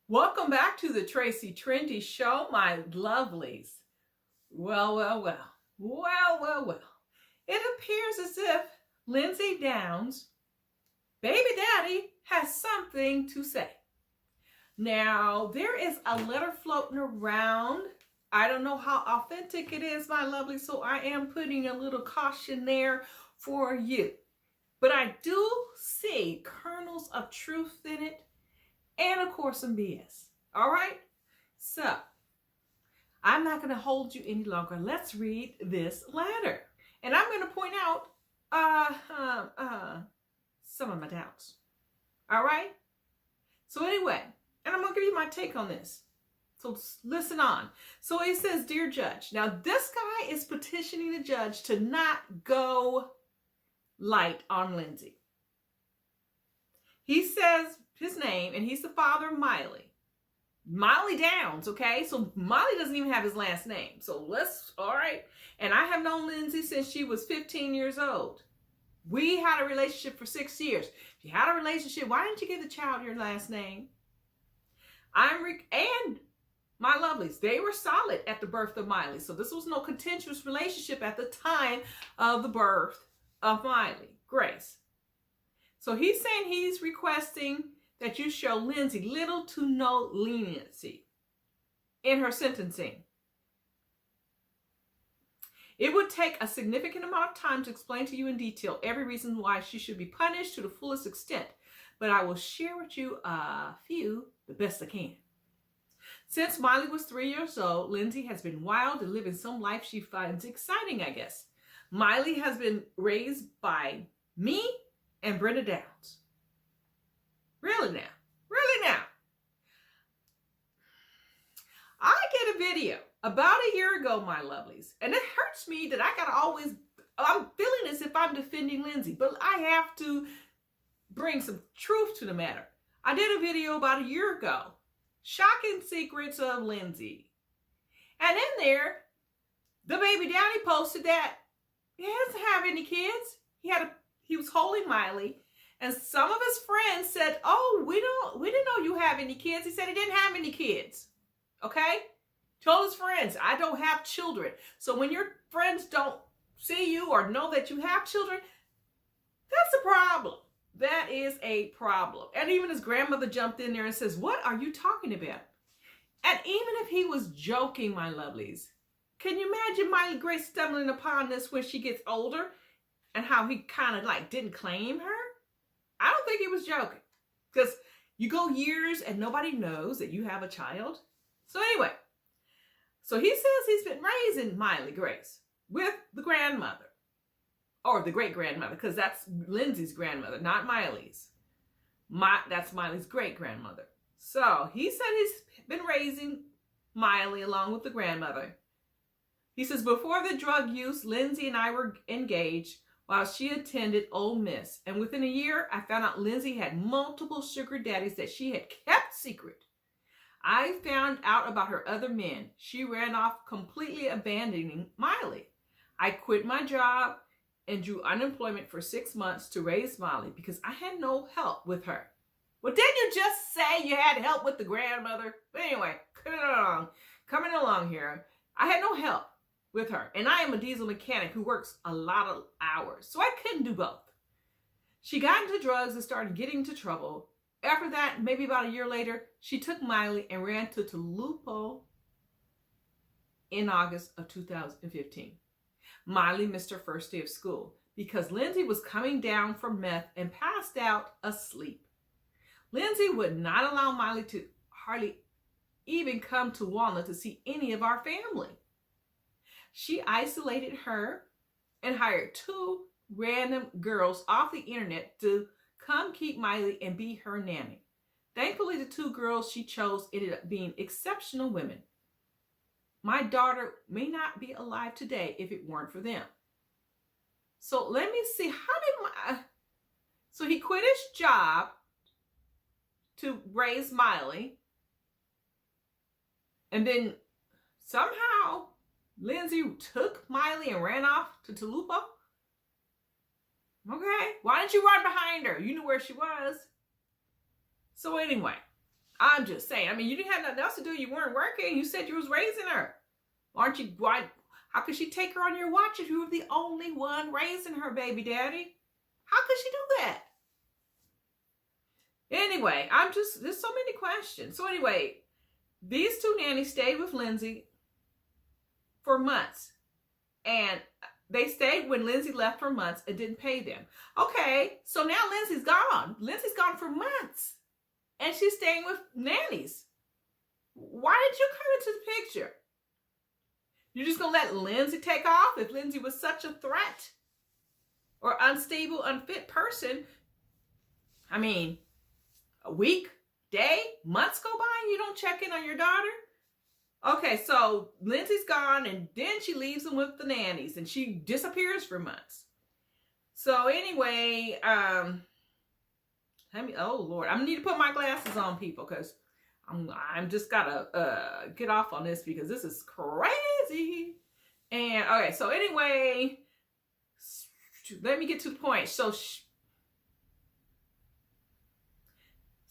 Welcome back to the Trendy Show, my lovelies. Well. It appears as if Lindsey Downs' baby daddy has something to say. Now, there is a letter floating around. I don't know how authentic it is, my lovely, so I am putting a little caution there for you. But I do see kernels of truth in it, and of course some BS. All right? So, I'm not going to hold you any longer. Let's read this letter. And I'm going to point out some of my doubts. All right? So anyway, and I'm going to give you my take on this. So listen on. So he says, Dear Judge. Now this guy is petitioning the judge to not go light on Lindsey. He says his name, and he's the father of Mylie. Mylie Downs, okay? So Mylie doesn't even have his last name. So all right. And I have known Lindsey since she was 15 years old. We had a relationship for 6 years. If you had a relationship, why didn't you give the child your last name? And my lovelies, they were solid at the birth of Mylie. So this was no contentious relationship at the time of the birth of Mylie, Grace. So he's saying he's requesting that you show Lindsey little to no leniency in her sentencing. It would take a significant amount of time to explain to you in detail every reason why she should be punished to the fullest extent, but I will share with you a few the best I can. Since Mylie was 3 years old, Lindsey has been wild and living some life she finds exciting, I guess. Mylie has been raised by me and Brenda Downs. Really now. I get a video about a year ago, my lovelies, and it hurts me that I'm feeling as if I'm defending Lindsey, but I have to bring some truth to the matter. I did a video about a year ago, Shocking Secrets of Lindsey. And in there, the baby daddy posted that he doesn't have any kids. He was holding Mylie. And some of his friends said, oh, we didn't know you have any kids. He said he didn't have any kids. Okay? Told his friends, I don't have children. So when your friends don't see you or know that you have children, that's a problem. That is a problem. And even his grandmother jumped in there and says, what are you talking about? And even if he was joking, my lovelies, can you imagine Mylie Grace stumbling upon this when she gets older and how he kind of didn't claim her? I don't think he was joking, because you go years and nobody knows that you have a child. So anyway, so he says he's been raising Mylie Grace with the grandmother, or the great-grandmother, because that's Lindsey's grandmother, not Mylie's. That's Mylie's great-grandmother. So he said he's been raising Mylie along with the grandmother. He says, before the drug use, Lindsey and I were engaged while she attended Ole Miss. And within a year, I found out Lindsey had multiple sugar daddies that she had kept secret. I found out about her other men. She ran off, completely abandoning Mylie. I quit my job and drew unemployment for 6 months to raise Mylie because I had no help with her. Well, didn't you just say you had help with the grandmother? But anyway, coming along here, I had no help with her. And I am a diesel mechanic who works a lot of hours, so I couldn't do both. She got into drugs and started getting into trouble. After that, maybe about a year later, she took Mylie and ran to Tulupo in August of 2015. Mylie missed her first day of school because Lindsey was coming down from meth and passed out asleep. Lindsey would not allow Mylie to hardly even come to Walnut to see any of our family. She isolated her and hired 2 random girls off the internet to come keep Mylie and be her nanny. Thankfully, the 2 girls she chose ended up being exceptional women. My daughter may not be alive today if it weren't for them. So let me see, so he quit his job to raise Mylie, and then somehow Lindsey took Mylie and ran off to Tulupo. Okay, why didn't you run behind her? You knew where she was. So anyway, I'm just saying. I mean, you didn't have nothing else to do. You weren't working. You said you was raising her. Aren't you? Why? How could she take her on your watch if you were the only one raising her, baby daddy? How could she do that? Anyway, there's so many questions. So anyway, these two nannies stayed with Lindsey for months. And they stayed when Lindsey left for months and didn't pay them. Okay, so now Lindsey's gone. Lindsey's gone for months. And she's staying with nannies. Why did you come into the picture? You're just going to let Lindsey take off? If Lindsey was such a threat or unstable, unfit person, I mean, a week, day, months go by and you don't check in on your daughter? Okay, so Lindsey's gone and then she leaves them with the nannies and she disappears for months. So anyway, oh Lord, I'm gonna need to put my glasses on, people, because I'm just gotta get off on this because this is crazy. And okay, so anyway, let me get to the point. So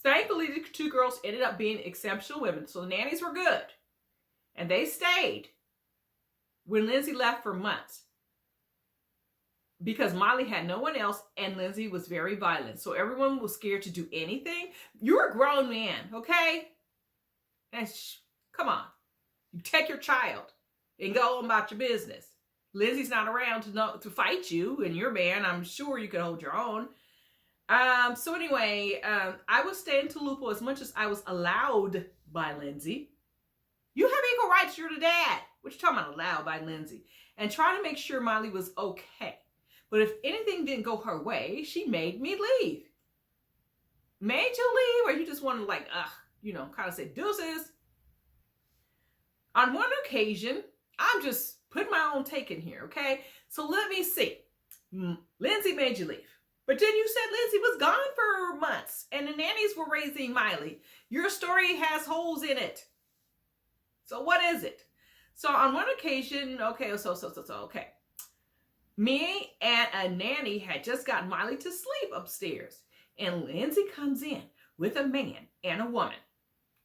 thankfully, the two girls ended up being exceptional women. So the nannies were good. And they stayed when Lindsey left for months. Because Mylie had no one else and Lindsey was very violent. So everyone was scared to do anything. You're a grown man, okay? And come on. You take your child and go on about your business. Lindsey's not around to fight you and your man. I'm sure you can hold your own. So anyway, I was staying in Tulupo as much as I was allowed by Lindsey. You have equal rights. You're the dad. What you talking about, allowed by Lindsey? And trying to make sure Mylie was okay. But if anything didn't go her way, she made me leave. Made you leave, or you just wanted to kind of say deuces. On one occasion, I'm just putting my own take in here, okay? So let me see. Lindsey made you leave. But then you said Lindsey was gone for months and the nannies were raising Mylie. Your story has holes in it. So what is it? So on one occasion, okay. Me and a nanny had just gotten Mylie to sleep upstairs. And Lindsey comes in with a man and a woman.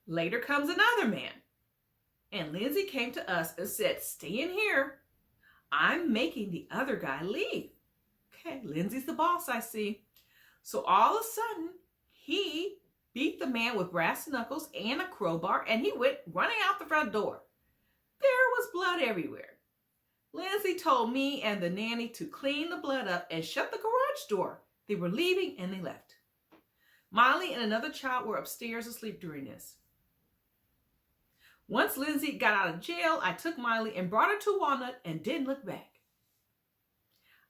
Later comes another man. And Lindsey came to us and said, stay in here. I'm making the other guy leave. Okay, Lindsey's the boss, I see. So all of a sudden, he beat the man with brass knuckles and a crowbar, and he went running out the front door. There was blood everywhere. Lindsey told me and the nanny to clean the blood up and shut the garage door. They were leaving and they left. Mylie and another child were upstairs asleep during this. Once Lindsey got out of jail, I took Mylie and brought her to Walnut and didn't look back.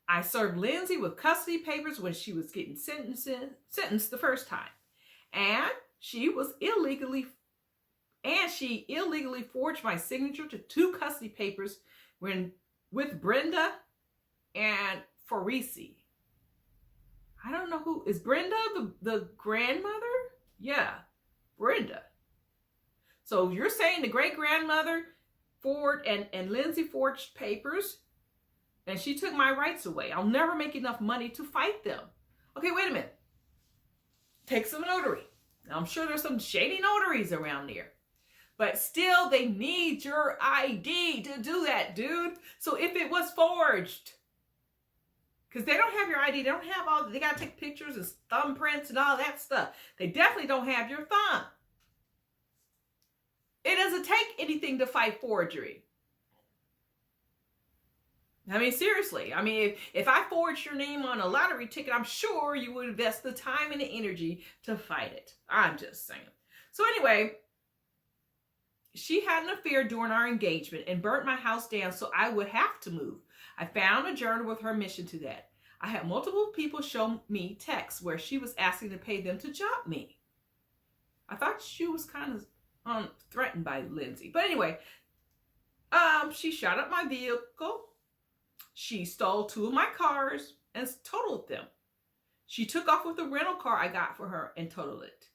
I served Lindsey with custody papers when she was getting sentenced the first time. And she illegally forged my signature to 2 custody papers with Brenda and Farisi. I don't know who is Brenda, the grandmother? Yeah, Brenda. So you're saying the great grandmother and Lindsey forged papers, and she took my rights away. I'll never make enough money to fight them. Okay, wait a minute. Take some notary. I'm sure there's some shady notaries around there. But still, they need your ID to do that, dude. So if it was forged, because they don't have your ID, they don't have they got to take pictures and thumbprints and all that stuff. They definitely don't have your thumb. It doesn't take anything to fight forgery. I mean, seriously. I mean, if I forged your name on a lottery ticket, I'm sure you would invest the time and the energy to fight it. I'm just saying. So anyway, she had an affair during our engagement and burnt my house down so I would have to move. I found a journal with her admission to that. I had multiple people show me texts where she was asking to pay them to jump me. I thought she was kind of threatened by Lindsey. But anyway, she shot up my vehicle. She stole 2 of my cars and totaled them. She took off with the rental car I got for her and totaled it.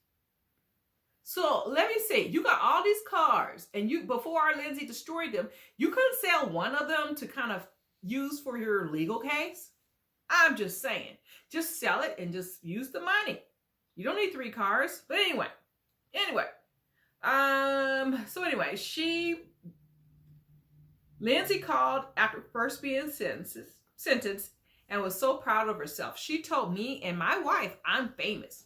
So let me see, you got all these cars and before Lindsey destroyed them, you couldn't sell one of them to kind of use for your legal case? I'm just saying, just sell it and just use the money. You don't need 3 cars. But anyway, So anyway, Lindsey called after first being sentenced and was so proud of herself. She told me and my wife, I'm famous.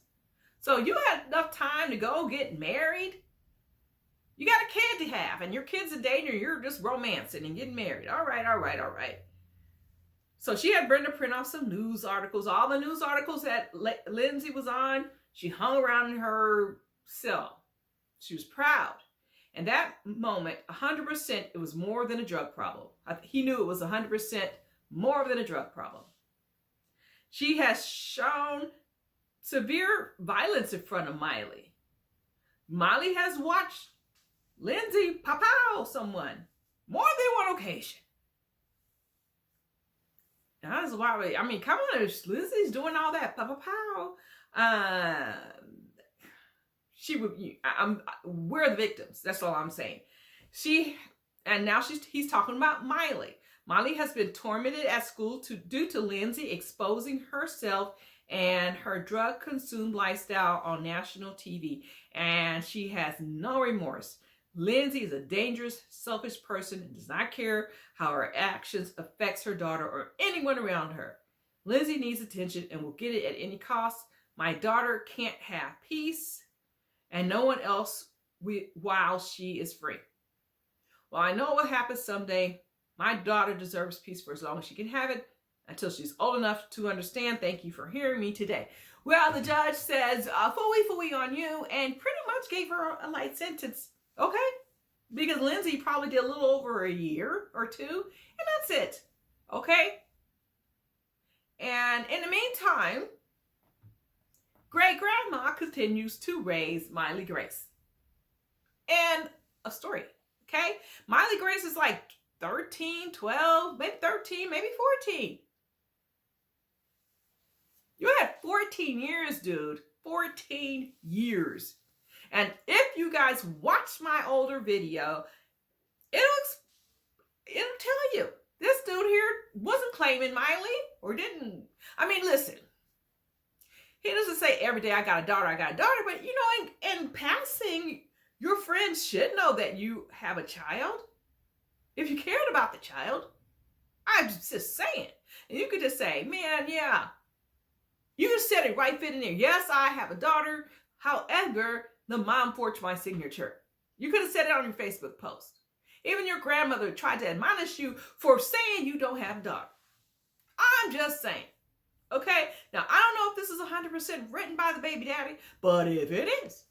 So you had enough time to go get married? You got a kid to have, and your kid's a dating, or you're just romancing and getting married. All right. So she had Brenda print off some news articles, all the news articles that Lindsey was on. She hung around in her cell. She was proud. And that moment, 100%, it was more than a drug problem. He knew it was 100% more than a drug problem. She has shown severe violence in front of Mylie. Mylie has watched Lindsey pow someone more than one occasion. That's why I mean, come on, Lindsey's doing all that pow. We're the victims. That's all I'm saying. He's talking about Mylie. Mylie has been tormented at school due to Lindsey exposing herself and her drug-consumed lifestyle on national TV, and she has no remorse. Lindsey is a dangerous, selfish person and does not care how her actions affects her daughter or anyone around her. Lindsey needs attention and will get it at any cost. My daughter can't have peace and no one else while she is free. Well, I know what happens someday. My daughter deserves peace for as long as she can have it, until she's old enough to understand. Thank you for hearing me today. Well, the judge says, phooey on you, and pretty much gave her a light sentence. Okay? Because Lindsey probably did a little over a year or two, and that's it. Okay? And in the meantime, great grandma continues to raise Mylie Grace. And a story. Okay? Mylie Grace is like 13, 12, maybe 13, maybe 14. You had 14 years, dude. 14 years. And if you guys watch my older video, it'll tell you. This dude here wasn't claiming Mylie or didn't. I mean, listen. He doesn't say every day, I got a daughter, but you know, in passing, your friends should know that you have a child. If you cared about the child, I'm just saying. And you could just say, man, yeah. You just said it right fit in there. Yes, I have a daughter. However, the mom forged my signature. You could have said it on your Facebook post. Even your grandmother tried to admonish you for saying you don't have a daughter. I'm just saying. Okay? Now, I don't know if this is 100% written by the baby daddy, but if it is,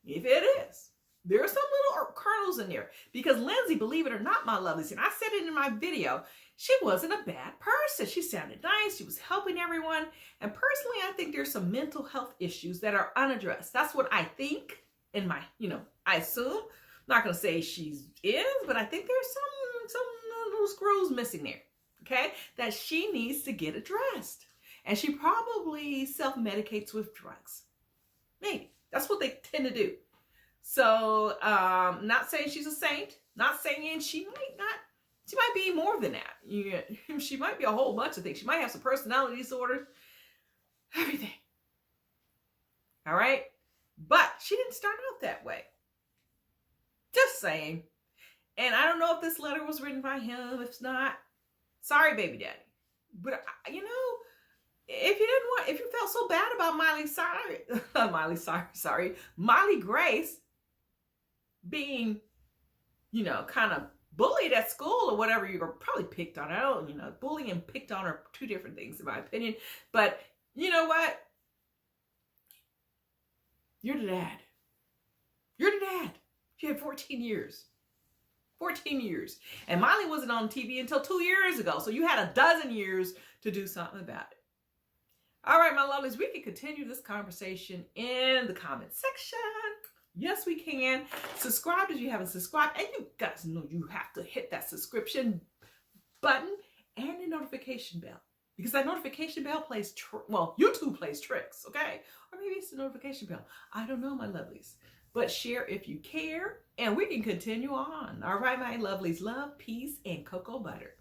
there are some little kernels in there. Because Lindsey, believe it or not, my lovelies, and I said it in my video, she wasn't a bad person. She sounded nice. She was helping everyone. And personally, I think there's some mental health issues that are unaddressed. That's what I think in my, I assume. I'm not going to say she is, but I think there's some little screws missing there. Okay? That she needs to get addressed. And she probably self-medicates with drugs. Maybe. That's what they tend to do. So, not saying she's a saint. Not saying she might be more than that. She might be a whole bunch of things. She might have some personality disorders. Everything. All right? But she didn't start out that way. Just saying. And I don't know if this letter was written by him. If it's not, sorry, baby daddy. But, if you felt so bad about Mylie Grace being, kind of bullied at school or whatever, you were probably picked on. Bullying and picked on are two different things in my opinion. But you know what? You're the dad. You're the dad. You had 14 years. 14 years. And Mylie wasn't on TV until 2 years ago. So you had a dozen years to do something about it. All right, my lovelies, we can continue this conversation in the comment section. Yes, we can. Subscribe if you haven't subscribed. And you guys know you have to hit that subscription button and the notification bell. Because that notification bell plays, YouTube plays tricks, okay? Or maybe it's the notification bell. I don't know, my lovelies. But share if you care. And we can continue on. All right, my lovelies. Love, peace, and cocoa butter.